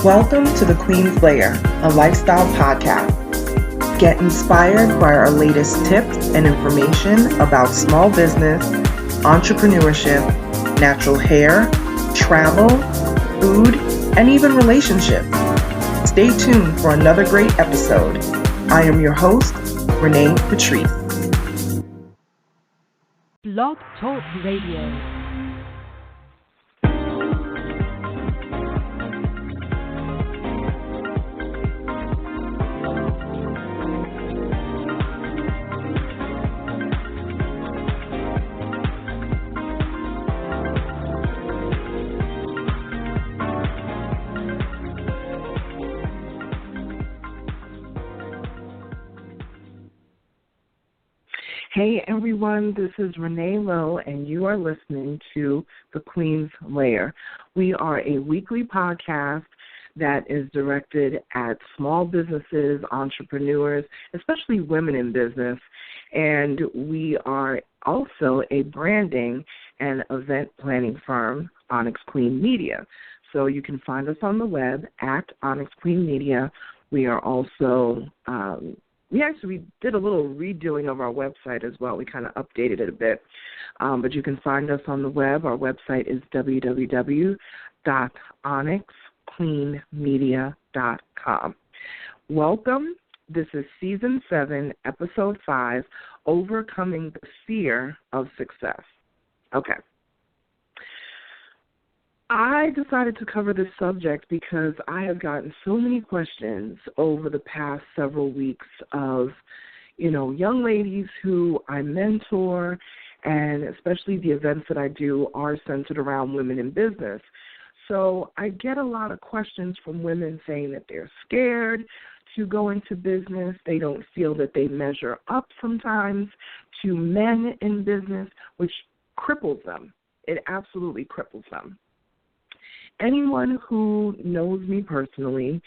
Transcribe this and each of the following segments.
Welcome to the Queen's Lair, a lifestyle podcast. Get inspired by our latest tips and information about small business, entrepreneurship, natural hair, travel, food, and even relationships. Stay tuned for another great episode. I am your host, Renée Patrice. Blog Talk Radio. Hey everyone, this is Renée Lowe, and you are listening to The Queen's Lair. We are a weekly podcast that is directed at small businesses, entrepreneurs, especially women in business, and we are also a branding and event planning firm, OnyxQueen Media. So you can find us on the web at OnyxQueen Media. We are also we did a little redoing of our website as well. We kind of updated it a bit. But you can find us on the web. Our website is www.OnyxQueenMedia.com. Welcome. This is Season 7, Episode 5, Overcoming the Fear of Success. Okay. I decided to cover this subject because I have gotten so many questions over the past several weeks of, young ladies who I mentor, and especially the events that I do are centered around women in business. So I get a lot of questions from women saying that they're scared to go into business. They don't feel that they measure up sometimes to men in business, which cripples them. It absolutely cripples them. Anyone who knows me personally,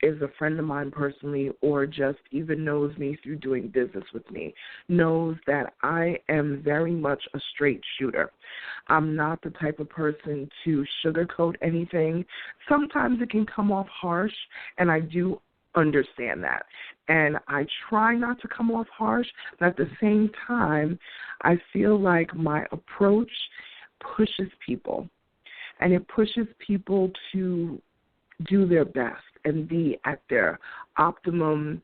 is a friend of mine personally, or just even knows me through doing business with me, knows that I am very much a straight shooter. I'm not the type of person to sugarcoat anything. Sometimes it can come off harsh, and I do understand that. And I try not to come off harsh, but at the same time, I feel like my approach pushes people. And it pushes people to do their best and be at their optimum,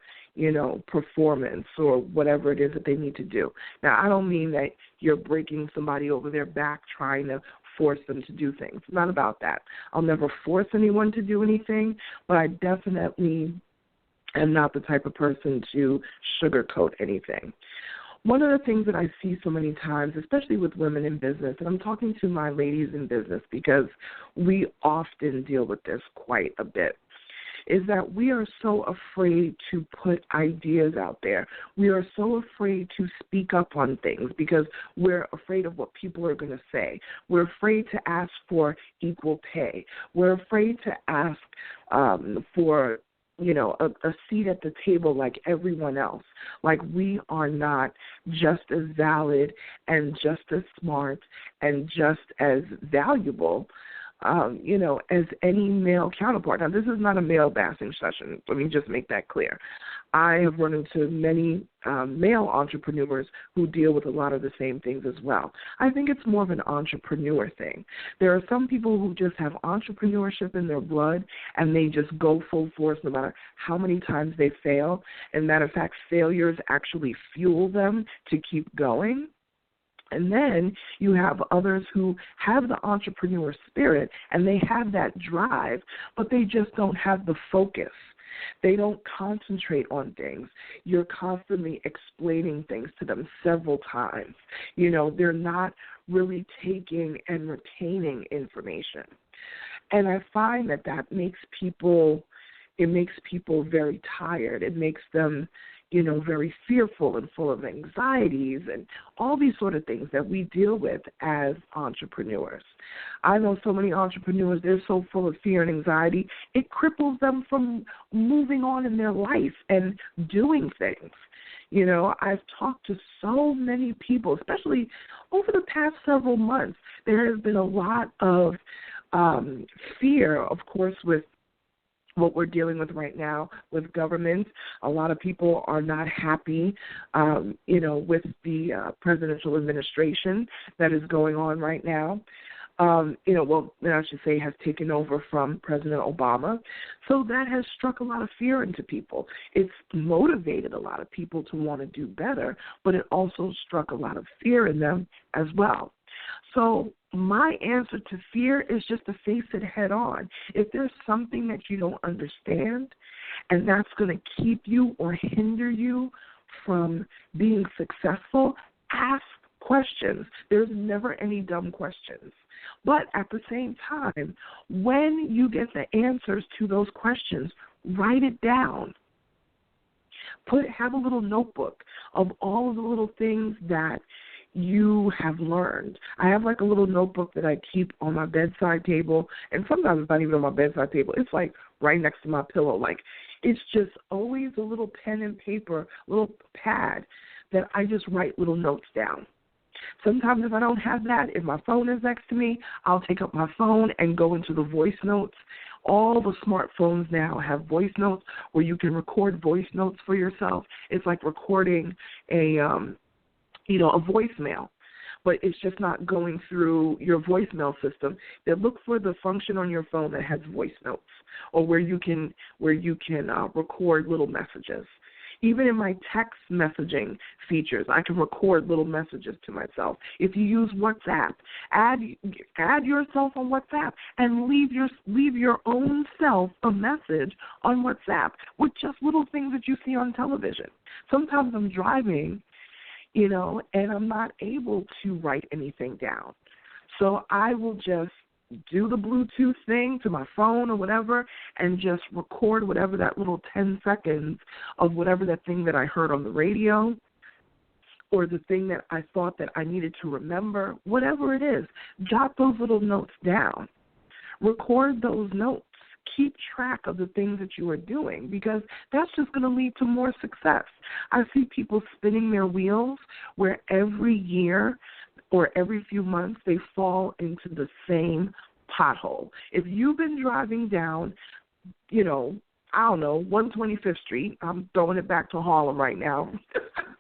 performance or whatever it is that they need to do. Now, I don't mean that you're breaking somebody over their back trying to force them to do things. It's not about that. I'll never force anyone to do anything, but I definitely am not the type of person to sugarcoat anything. One of the things that I see so many times, especially with women in business, and I'm talking to my ladies in business because we often deal with this quite a bit, is that we are so afraid to put ideas out there. We are so afraid to speak up on things because we're afraid of what people are going to say. We're afraid to ask for equal pay. We're afraid to ask for a seat at the table like everyone else. Like we are not just as valid and just as smart and just as valuable, as any male counterpart. Now, this is not a male bashing session. Let me just make that clear. I have run into many male entrepreneurs who deal with a lot of the same things as well. I think it's more of an entrepreneur thing. There are some people who just have entrepreneurship in their blood, and they just go full force no matter how many times they fail. And matter of fact, failures actually fuel them to keep going. And then you have others who have the entrepreneur spirit and they have that drive, but they just don't have the focus. They don't concentrate on things. You're constantly explaining things to them several times. They're not really taking and retaining information. And I find that makes people very tired. It makes them very fearful and full of anxieties and all these sort of things that we deal with as entrepreneurs. I know so many entrepreneurs, they're so full of fear and anxiety, it cripples them from moving on in their life and doing things. I've talked to so many people, especially over the past several months. There has been a lot of fear, of course, with what we're dealing with right now with government. A lot of people are not happy, with the presidential administration that is going on right now. I should say has taken over from President Obama. So that has struck a lot of fear into people. It's motivated a lot of people to want to do better, but it also struck a lot of fear in them as well. So my answer to fear is just to face it head on. If there's something that you don't understand and that's going to keep you or hinder you from being successful, ask questions. There's never any dumb questions. But at the same time, when you get the answers to those questions, write it down. Have a little notebook of all of the little things that you have learned. I have like a little notebook that I keep on my bedside table, and sometimes it's not even on my bedside table. It's like right next to my pillow. Like it's just always a little pen and paper, little pad that I just write little notes down. Sometimes if I don't have that, if my phone is next to me, I'll take up my phone and go into the voice notes. All the smartphones now have voice notes where you can record voice notes for yourself. It's like recording a voicemail, but it's just not going through your voicemail system. They look for the function on your phone that has voice notes, or where you can record little messages. Even in my text messaging features, I can record little messages to myself. If you use WhatsApp, add yourself on WhatsApp and leave your own self a message on WhatsApp with just little things that you see on television. Sometimes I'm driving, and I'm not able to write anything down. So I will just do the Bluetooth thing to my phone or whatever and just record whatever that little 10 seconds of whatever that thing that I heard on the radio or the thing that I thought that I needed to remember, whatever it is. Jot those little notes down. Record those notes. Keep track of the things that you are doing, because that's just going to lead to more success. I see people spinning their wheels where every year or every few months they fall into the same pothole. If you've been driving down, 125th Street, I'm throwing it back to Harlem right now,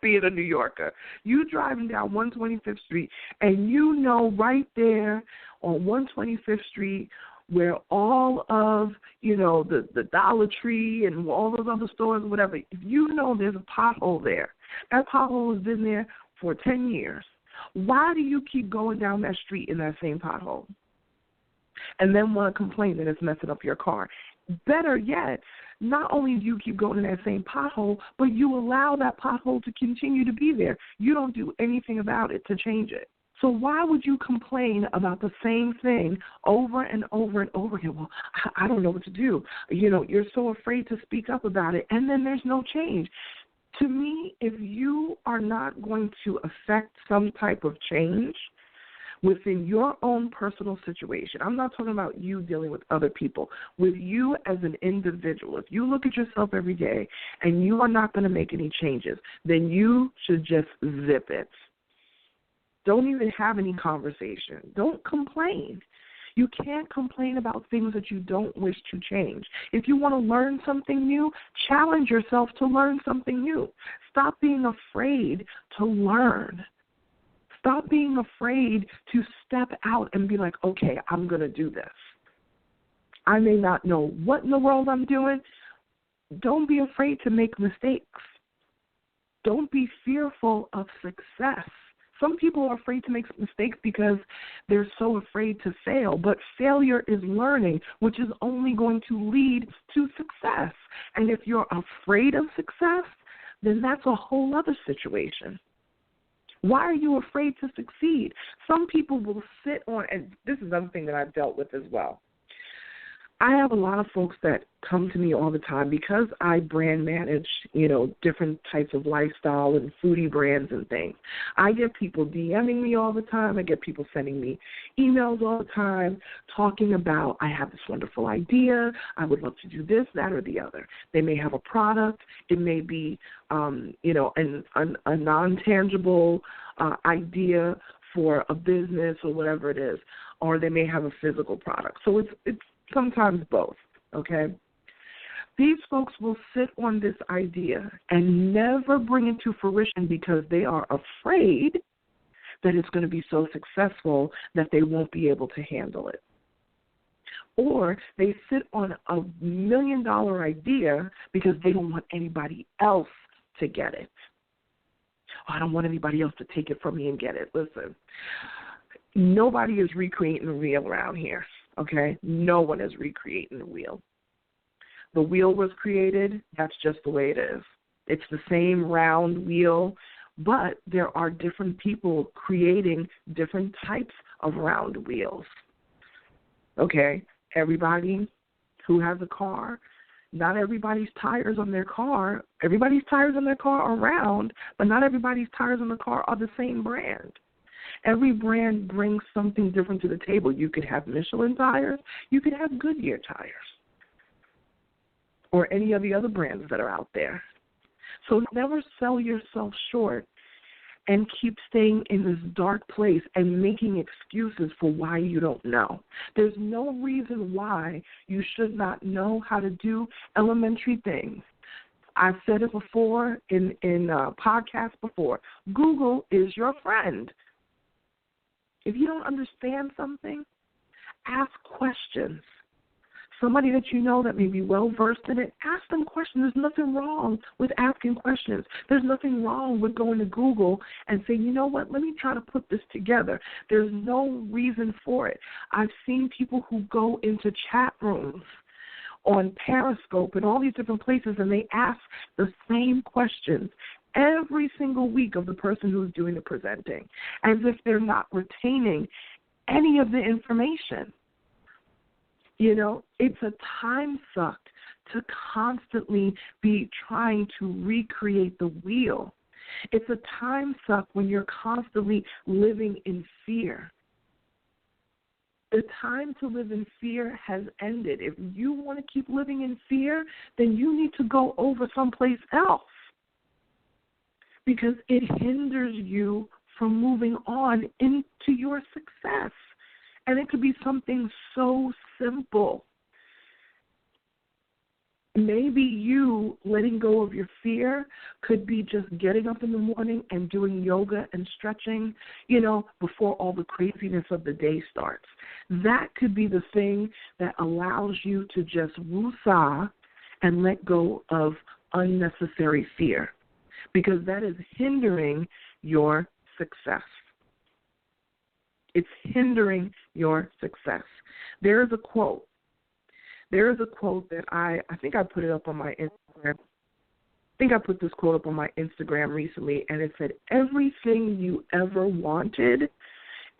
being a New Yorker. You driving down 125th Street, and right there on 125th Street where all of, the Dollar Tree and all those other stores, whatever, if there's a pothole there, that pothole has been there for 10 years. Why do you keep going down that street in that same pothole and then want to complain that it's messing up your car? Better yet, not only do you keep going in that same pothole, but you allow that pothole to continue to be there. You don't do anything about it to change it. So why would you complain about the same thing over and over and over again? Well, I don't know what to do. You're so afraid to speak up about it, and then there's no change. To me, if you are not going to affect some type of change within your own personal situation, I'm not talking about you dealing with other people, with you as an individual, if you look at yourself every day and you are not going to make any changes, then you should just zip it. Don't even have any conversation. Don't complain. You can't complain about things that you don't wish to change. If you want to learn something new, challenge yourself to learn something new. Stop being afraid to learn. Stop being afraid to step out and be like, okay, I'm going to do this. I may not know what in the world I'm doing. Don't be afraid to make mistakes. Don't be fearful of success. Some people are afraid to make mistakes because they're so afraid to fail, but failure is learning, which is only going to lead to success. And if you're afraid of success, then that's a whole other situation. Why are you afraid to succeed? Some people will sit on, and this is another thing that I've dealt with as well. I have a lot of folks that come to me all the time because I brand manage, different types of lifestyle and foodie brands and things. I get people DMing me all the time. I get people sending me emails all the time talking about, I have this wonderful idea. I would love to do this, that, or the other. They may have a product. It may be, a non-tangible idea for a business or whatever it is, or they may have a physical product. So it's sometimes both, okay? These folks will sit on this idea and never bring it to fruition because they are afraid that it's going to be so successful that they won't be able to handle it. Or they sit on a $1 million idea because they don't want anybody else to get it. I don't want anybody else to take it from me and get it. Listen, nobody is recreating the wheel around here, okay? No one is recreating the wheel. The wheel was created. That's just the way it is. It's the same round wheel, but there are different people creating different types of round wheels, okay? Everybody who has a car, not everybody's tires on their car are round, but not everybody's tires on the car are the same brand. Every brand brings something different to the table. You could have Michelin tires. You could have Goodyear tires or any of the other brands that are out there. So never sell yourself short and keep staying in this dark place and making excuses for why you don't know. There's no reason why you should not know how to do elementary things. I've said it before in podcasts before. Google is your friend. If you don't understand something, ask questions. Somebody that you know that may be well-versed in it, ask them questions. There's nothing wrong with asking questions. There's nothing wrong with going to Google and saying, you know what, let me try to put this together. There's no reason for it. I've seen people who go into chat rooms on Periscope and all these different places, and they ask the same questions every single week of the person who's doing the presenting, as if they're not retaining any of the information. You know, it's a time suck to constantly be trying to recreate the wheel. It's a time suck when you're constantly living in fear. The time to live in fear has ended. If you want to keep living in fear, then you need to go over someplace else because it hinders you from moving on into your success. And it could be something so simple. Maybe you letting go of your fear could be just getting up in the morning and doing yoga and stretching, you know, before all the craziness of the day starts. That could be the thing that allows you to just woosah and let go of unnecessary fear, because that is hindering your success. It's hindering your success. There is a quote. There is a quote that I think I put it up on my Instagram. I think I put this quote up on my Instagram recently, and it said, everything you ever wanted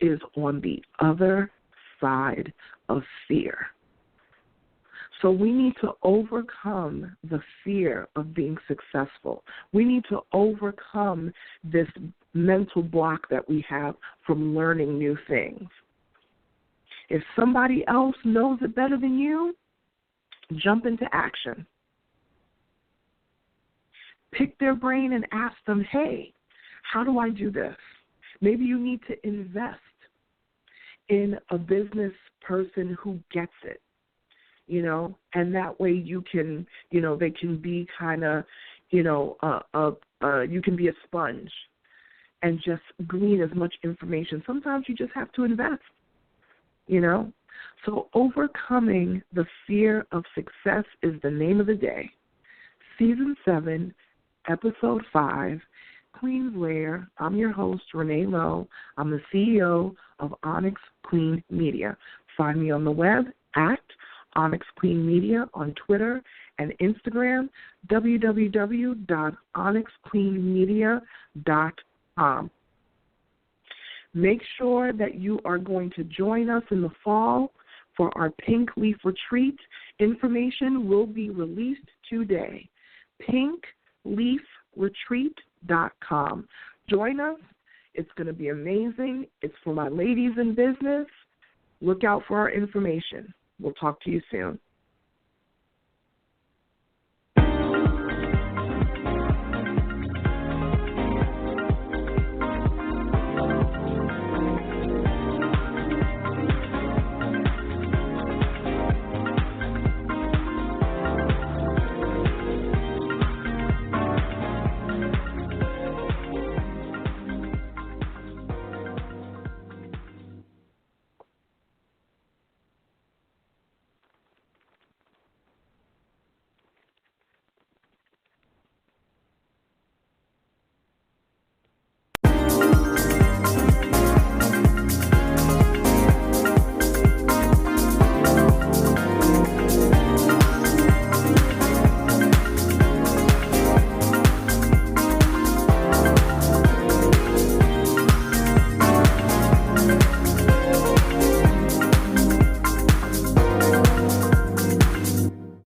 is on the other side of fear. So we need to overcome the fear of being successful. We need to overcome this mental block that we have from learning new things. If somebody else knows it better than you, jump into action. Pick their brain and ask them, hey, how do I do this? Maybe you need to invest in a business person who gets it. You know, and that way you can, you know, they can be kind of, you know, you can be a sponge and just glean as much information. Sometimes you just have to invest, you know. So overcoming the fear of success is the name of the day. Season 7, Episode 5, Queen's Lair. I'm your host, Renée Lowe. I'm the CEO of OnyxQueen Media. Find me on the web at OnyxQueen Media on Twitter and Instagram, www.onyxqueenmedia.com. Make sure that you are going to join us in the fall for our Pink Leaf Retreat. Information will be released today. pinkleafretreat.com. Join us. It's going to be amazing. It's for my ladies in business. Look out for our information. We'll talk to you soon.